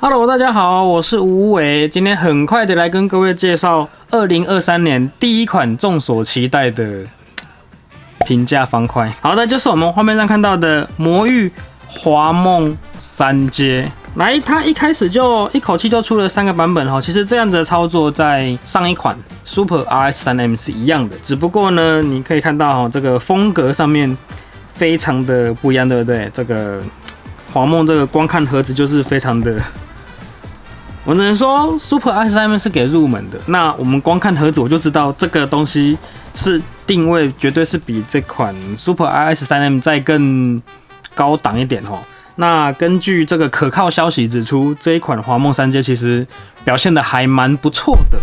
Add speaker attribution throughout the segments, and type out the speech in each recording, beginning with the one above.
Speaker 1: Hello， 大家好，我是吴伟，今天很快的来跟各位介绍2023年第一款众所期待的平价方块。好的，就是我们画面上看到的魔域华梦3阶。来，它一开始就一口气就出了3个版本哈。其实这样的操作在上一款 Super RS3M 是一样的，只不过呢，你可以看到哈，这个风格上面非常的不一样，对不对？这个华梦这个光看盒子就是非常的。我只能说 Super RS3M 是给入门的，那我们光看盒子我就知道这个东西是定位绝对是比这款 Super RS3M 再更高档一点齁。那根据这个可靠消息指出，这一款华梦3阶其实表现的还蛮不错的，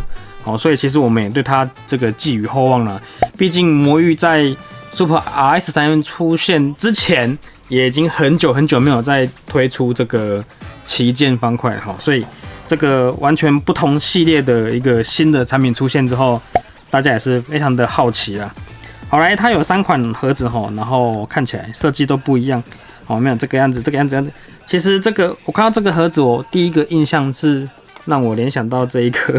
Speaker 1: 所以其实我们也对它这个寄予厚望了。毕竟魔域在 Super RS3M 出现之前，也已经很久没有再推出这个旗舰方块齁，所以这个完全不同系列的一个新的产品出现之后，大家也是非常的好奇啦。好来，它有3款盒子齁，然后看起来设计都不一样。没有这个样子，这个样子。其实这个我看到这个盒子，我第一个印象是让我联想到这一颗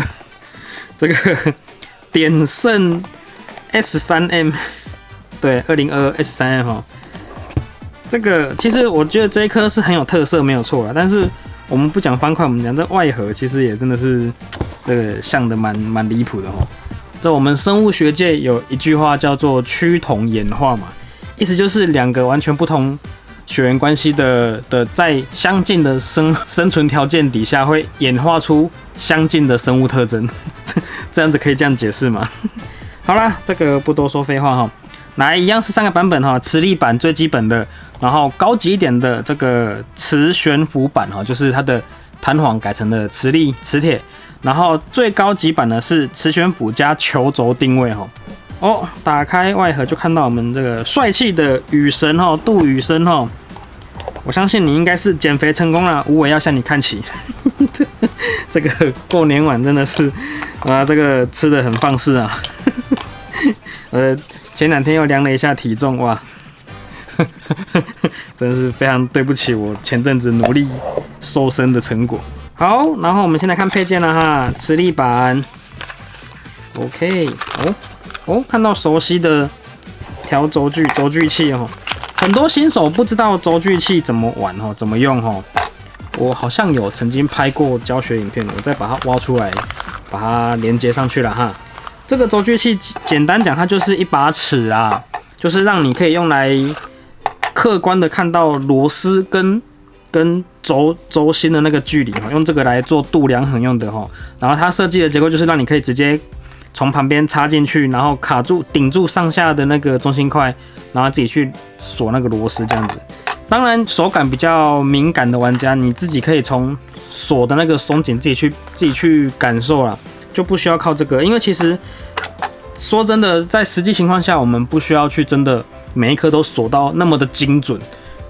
Speaker 1: 这个典胜 S3M， 对，2022 S3M 齁。这个其实我觉得这一颗是很有特色，没有错啦。但是我们不讲方块，我们讲这外盒，其实也真的是这个像的蛮离谱的齁。在我们生物学界有一句话叫做趋同演化嘛，意思就是2个完全不同血缘关系的在相近的生存条件底下，会演化出相近的生物特征。这样子可以这样解释吗？好啦，这个不多说废话哈。来，一样是3个版本哈，磁力版最基本的，然后高级一点的这个磁悬浮版哈，就是它的弹簧改成了磁力磁铁，然后最高级版呢是磁悬浮加球轴定位哈。打开外盒就看到我们这个帅气的雨神哈，杜雨生哈。我相信你应该是减肥成功了，无尾要向你看齐。这个过年晚真的是这个吃得很放肆啊。前2天又量了一下体重，哇，真的是非常对不起我前阵子努力瘦身的成果。好，然后我们先来看配件了哈，磁力板 ，OK， 看到熟悉的调轴距器哦，很多新手不知道轴距器怎么玩哦，怎么用哦。我好像有曾经拍过教学影片，我再把它挖出来，把它连接上去了哈。这个轴距器简单讲，它就是一把尺啊，就是让你可以用来客观的看到螺丝跟轴心的那个距离哈，用这个来做度量衡用的哈。然后它设计的结构就是让你可以直接从旁边插进去，然后卡住顶住上下的那个中心块，然后自己去锁那个螺丝这样子。当然手感比较敏感的玩家，你自己可以从锁的那个松紧自己去感受啦，就不需要靠这个。因为其实说真的，在实际情况下，我们不需要去真的每一颗都锁到那么的精准，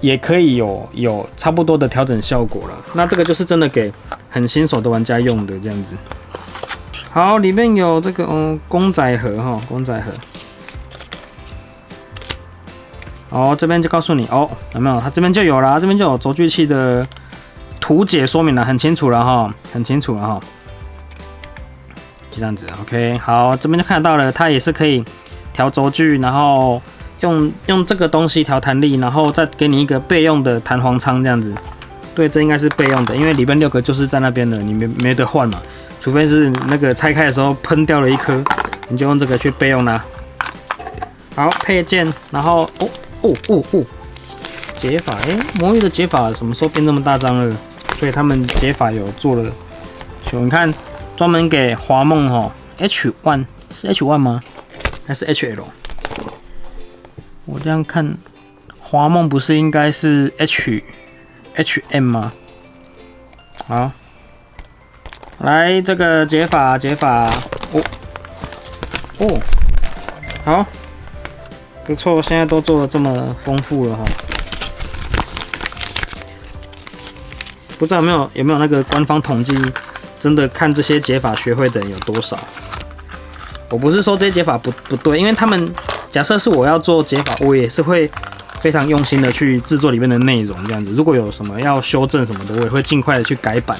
Speaker 1: 也可以有差不多的调整效果了。那这个就是真的给很新手的玩家用的这样子。好，里面有这个公仔盒哈，公仔盒。这边就告诉你有没有？它这边就有啦，这边就有轴距器的图解说明了，很清楚了哈，很清楚了哈。就这样子 ，OK， 好，这边就看得到了，它也是可以调轴距，然后用这个东西调弹力，然后再给你一个备用的弹簧仓这样子。对，这应该是备用的，因为里面6个就是在那边的，你没得换嘛。除非是那个拆开的时候喷掉了1颗，你就用这个去备用啦。好，配件，然后解法，魔域的解法什么时候变这么大张了？所以他们解法有做了，你看专门给华梦H1 是 H1 吗？还是 HL？ 我这样看，华梦不是应该是 HM 吗？好。来，这个解法，好，不错，现在都做得这么丰富了哈。不知道有没有那个官方统计，真的看这些解法学会的人有多少？我不是说这些解法不对，因为他们假设是我要做解法，我也是会非常用心的去制作里面的内容，这样子。如果有什么要修正什么的，我也会尽快的去改版。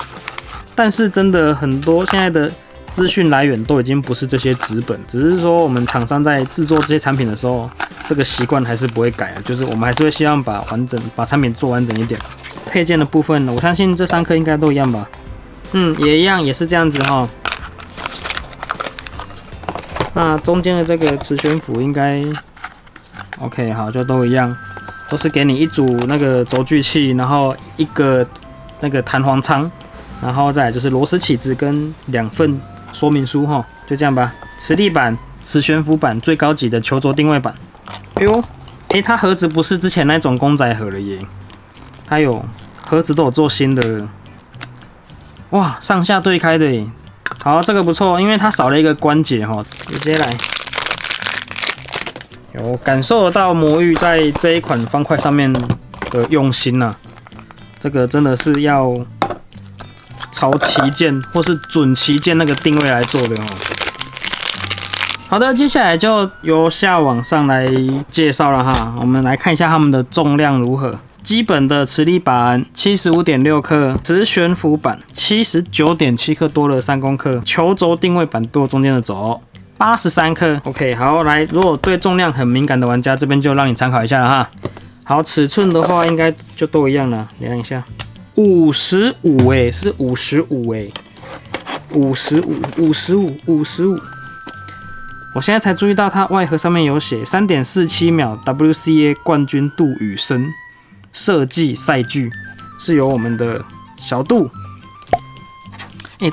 Speaker 1: 但是真的很多现在的资讯来源都已经不是这些纸本，只是说我们厂商在制作这些产品的时候，这个习惯还是不会改啊，就是我们还是会希望把产品做完整一点。配件的部分，我相信这3颗应该都一样吧？也一样，也是这样子哈。那中间的这个磁悬浮应该 OK， 好，就都一样，都是给你一组那个轴距器，然后一个那个弹簧仓，然后再来就是螺丝起子跟2份说明书哈，就这样吧。磁力板、磁悬浮板最高级的球轴定位板。哎呦，它盒子不是之前那种公仔盒了耶，它有盒子都有做新的，哇，上下对开的耶。好，这个不错，因为它少了一个关节哈，直接来。有感受得到魔芋在这一款方块上面的用心啊，这个真的是要朝旗舰或是准旗舰那个定位来做的哦。好的，接下来就由下往上来介绍了哈，我们来看一下它们的重量如何。基本的磁力板 75.6 克，磁悬浮板 79.7 克，多了3公克，球轴定位板多中间的轴。83克 ，OK， 好，来，如果对重量很敏感的玩家，这边就让你参考一下了哈。好，尺寸的话应该就都一样了，量一下，55是5555，我现在才注意到它外盒上面有写 3.47 秒 WCA 冠军杜宇森设计赛具，是由我们的小杜，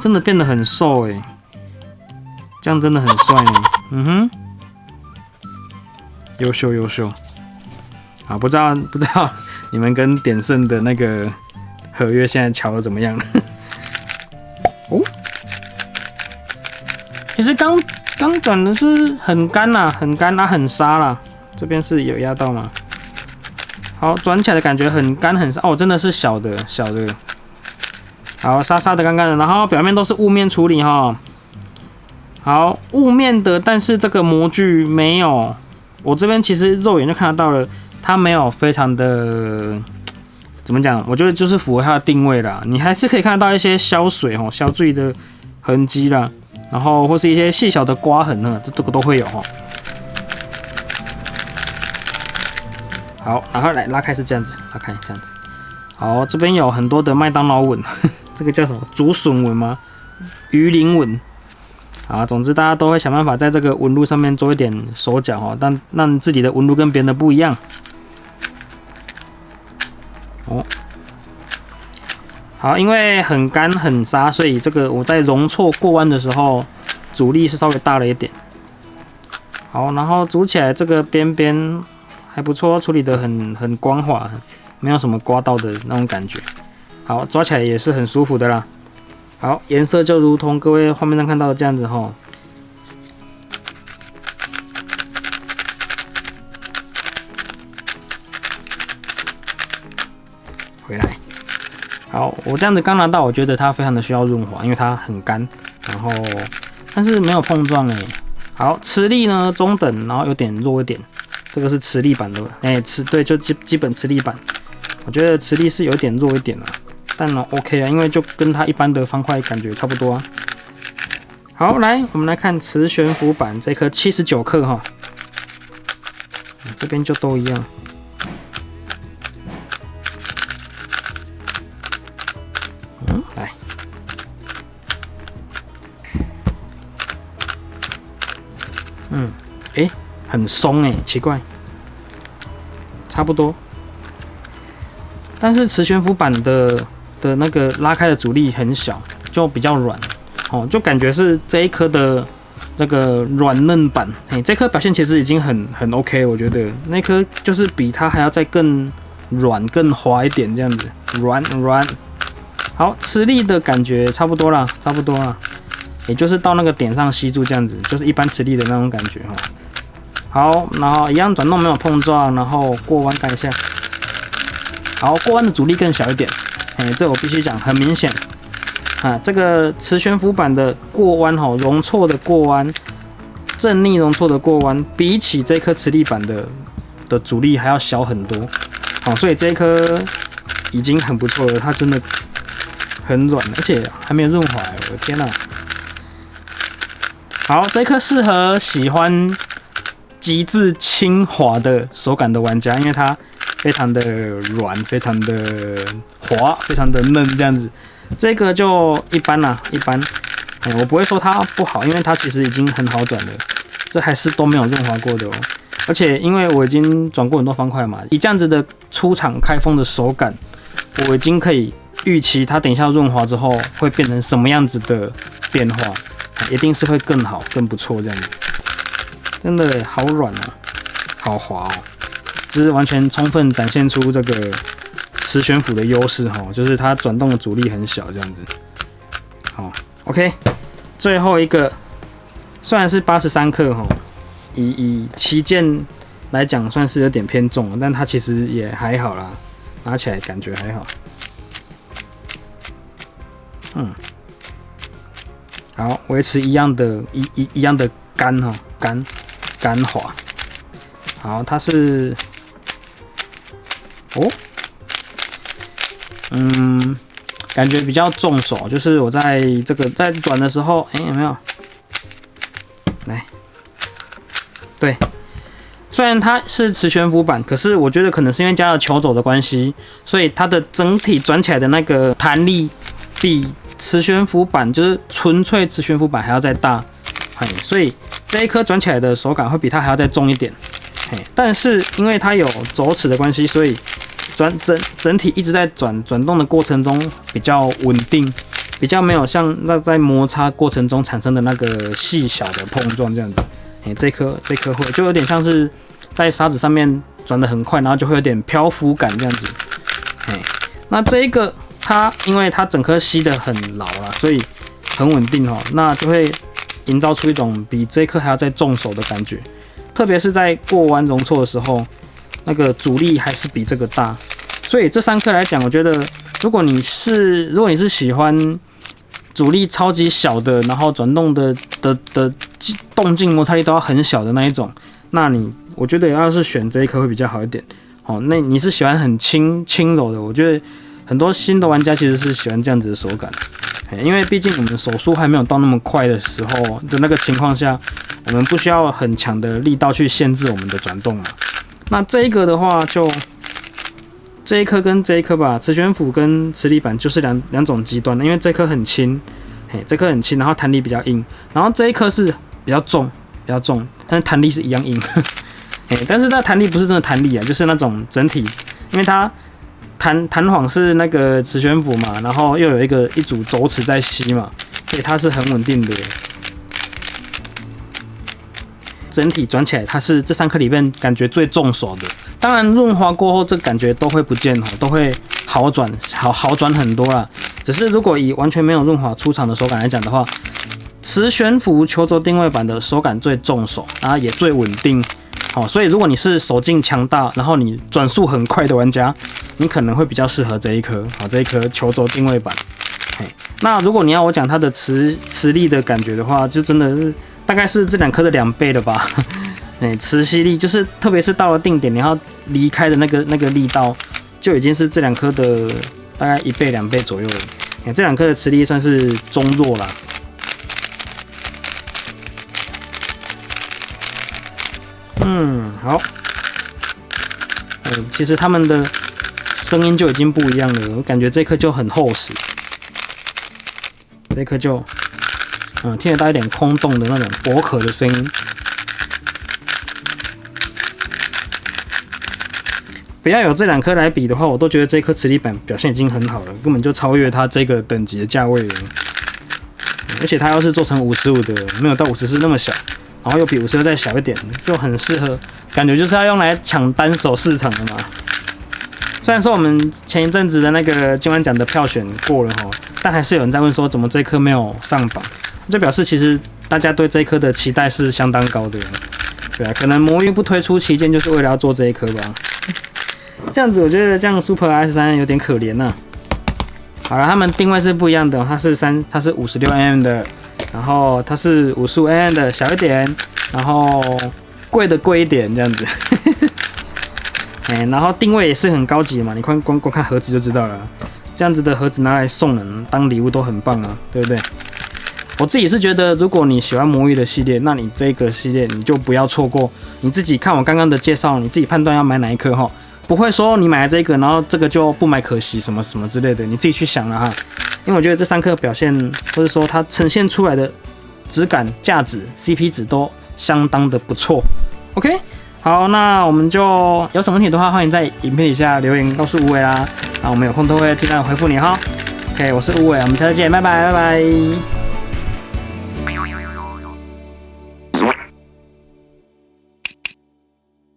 Speaker 1: 真的变得很瘦这样真的很帅呢，优秀。啊，不知道你们跟点胜的那个合约现在瞧得怎么样了？哦，其实刚转的是很干啦，很沙啦，这边是有压到吗？好，转起来的感觉很干很沙哦，真的是小的，好，沙沙的干干的，然后表面都是雾面处理哈。好，雾面的，但是这个模具没有，我这边其实肉眼就看得到了，它没有非常的怎么讲？我觉得就是符合它的定位啦。你还是可以看得到一些消水消坠的痕迹啦，然后或是一些细小的刮痕呢，这个都会有哈。好，然后来拉开是这样子，拉开这样子。好，这边有很多的麦当劳纹，这个叫什么？竹笋纹吗？鱼鳞纹。啊，总之大家都会想办法在这个纹路上面做一点手脚哈，但让自己的纹路跟别人的不一样。好，因为很干很沙，所以这个我在容错过弯的时候，阻力是稍微大了一点。好，然后组起来这个边边还不错，处理得很光滑，没有什么刮到的那种感觉。好，抓起来也是很舒服的啦。好，颜色就如同各位画面上看到的这样子哈。回来，好，我这样子刚拿到，我觉得它非常的需要润滑，因为它很干，然后但是没有碰撞好，磁力呢中等，然后有点弱一点，这个是磁力板的，对，就基本磁力板，我觉得磁力是有点弱一点啦。但呢 OK 啊，因为就跟它一般的方块感觉差不多啊。好，来我们来看磁悬浮板这颗79克哈，这边就都一样。来，很松奇怪，差不多。但是磁悬浮板的那个拉开的阻力很小，就比较软，就感觉是这一颗的这个软嫩版。这颗表现其实已经很 OK， 我觉得那颗就是比它还要再更软、更滑一点这样子，软。好，磁力的感觉差不多啦，也就是到那个点上吸住这样子，就是一般磁力的那种感觉好，然后一样转动没有碰撞，然后过弯看一下。好，过弯的阻力更小一点，这我必须讲，很明显啊。这个磁悬浮板的过弯容错的过弯，正逆容错的过弯，比起这颗磁力板的阻力还要小很多。所以这一颗已经很不错了，它真的很软，而且还没有润滑，我的天哪！好，这颗适合喜欢极致轻滑的手感的玩家，因为它非常的软，非常的滑，非常的嫩，这样子。这个就一般啦，一般。我不会说它不好，因为它其实已经很好转了，这还是都没有润滑过的哦。而且因为我已经转过很多方块嘛，以这样子的出厂开封的手感，我已经可以预期它等一下润滑之后会变成什么样子的变化，一定是会更好、更不错这样子。真的好软啊，好滑哦，这是完全充分展现出这个磁悬浮的优势哈，就是它转动的阻力很小这样子。好 ，OK， 最后一个虽然是83克哈，以旗舰来讲算是有点偏重，但它其实也还好啦，拿起来感觉还好。好，维持一样的干哈，干滑。好，它是感觉比较重手，就是我在转的时候，有没有？来，对，虽然它是磁悬浮板，可是我觉得可能是因为加了球轴的关系，所以它的整体转起来的那个弹力比磁悬浮板就是纯粹磁悬浮板还要再大，所以这一颗转起来的手感会比它还要再重一点。但是因为它有轴齿的关系，所以整体一直在转动的过程中比较稳定，比较没有像那在摩擦过程中产生的那个细小的碰撞这样子。这颗会就有点像是在沙子上面转得很快，然后就会有点漂浮感这样子。那这一个它因为它整颗吸得很牢啦，所以很稳定哦，那就会营造出一种比这一颗还要再重手的感觉。特别是在过弯容错的时候，那个阻力还是比这个大。所以这3颗来讲，我觉得如果你是喜欢阻力超级小的，然后转动的动静摩擦力都要很小的那一种，那我觉得要是选这一颗会比较好一点。那你是喜欢很轻柔的，我觉得很多新的玩家其实是喜欢这样子的手感，因为毕竟我们手速还没有到那么快的时候的那个情况下，我们不需要很强的力道去限制我们的转动嘛。那这一个的话，就这一颗跟这一颗吧，磁悬浮跟磁力板就是两种极端的，因为这颗很轻，这颗很轻，然后弹力比较硬，然后这一颗是比较重，但是弹力是一样硬，但是它弹力不是真的弹力啊，就是那种整体，因为它弹簧是那个磁悬浮嘛，然后又有一组轴齿在吸嘛，所以它是很稳定的。整体转起来，它是这3颗里面感觉最重手的。当然润滑过后，这感觉都会不见哦，都会好转很多啦。只是如果以完全没有润滑出厂的手感来讲的话，磁悬浮球轴定位板的手感最重手，然后也最稳定。所以如果你是手劲强大，然后你转速很快的玩家，你可能会比较适合这一颗球轴定位板。那如果你要我讲它的磁力的感觉的话，就真的是大概是这2颗的2倍了吧。磁吸力就是特别是到了定点，你要离开的那个力道，就已经是这2颗的大概1倍2倍左右了。这2颗的磁力算是中弱啦。好。其实他们的声音就已经不一样了，我感觉这颗就很厚实，这颗就听得到一点空洞的那种薄壳的声音。不要有这2颗来比的话，我都觉得这颗磁力板表现已经很好了，根本就超越它这个等级的价位了。而且它要是做成55的，没有到54那么小，然后又比52再小一点，就很适合，感觉就是要用来抢单手市场的嘛。虽然说我们前一阵子的那个金湾奖的票选过了齁，但还是有人在问说怎么这颗没有上榜，就表示其实大家对这一颗的期待是相当高的。对啊，可能魔域不推出旗舰就是为了要做这一颗吧。这样子我觉得这样 Super S3 有点可怜呐。好了，他们定位是不一样的，它是56mm 的，然后它是55mm 的小一点，然后贵一点这样子。然后定位也是很高级嘛，你光看盒子就知道了。这样子的盒子拿来送人当礼物都很棒啊，对不对？我自己是觉得，如果你喜欢魔域的系列，那你这个系列你就不要错过。你自己看我刚刚的介绍，你自己判断要买哪一颗哈，不会说你买了这个，然后这个就不买可惜什么什么之类的，你自己去想了哈。因为我觉得这3颗表现，或者说它呈现出来的质感、价值、CP 值都相当的不错。OK， 好，那我们就有什么问题的话，欢迎在影片底下留言告诉无尾啦。那我们有空都会尽量回复你哈。OK， 我是无尾，我们下次见，拜拜，拜拜。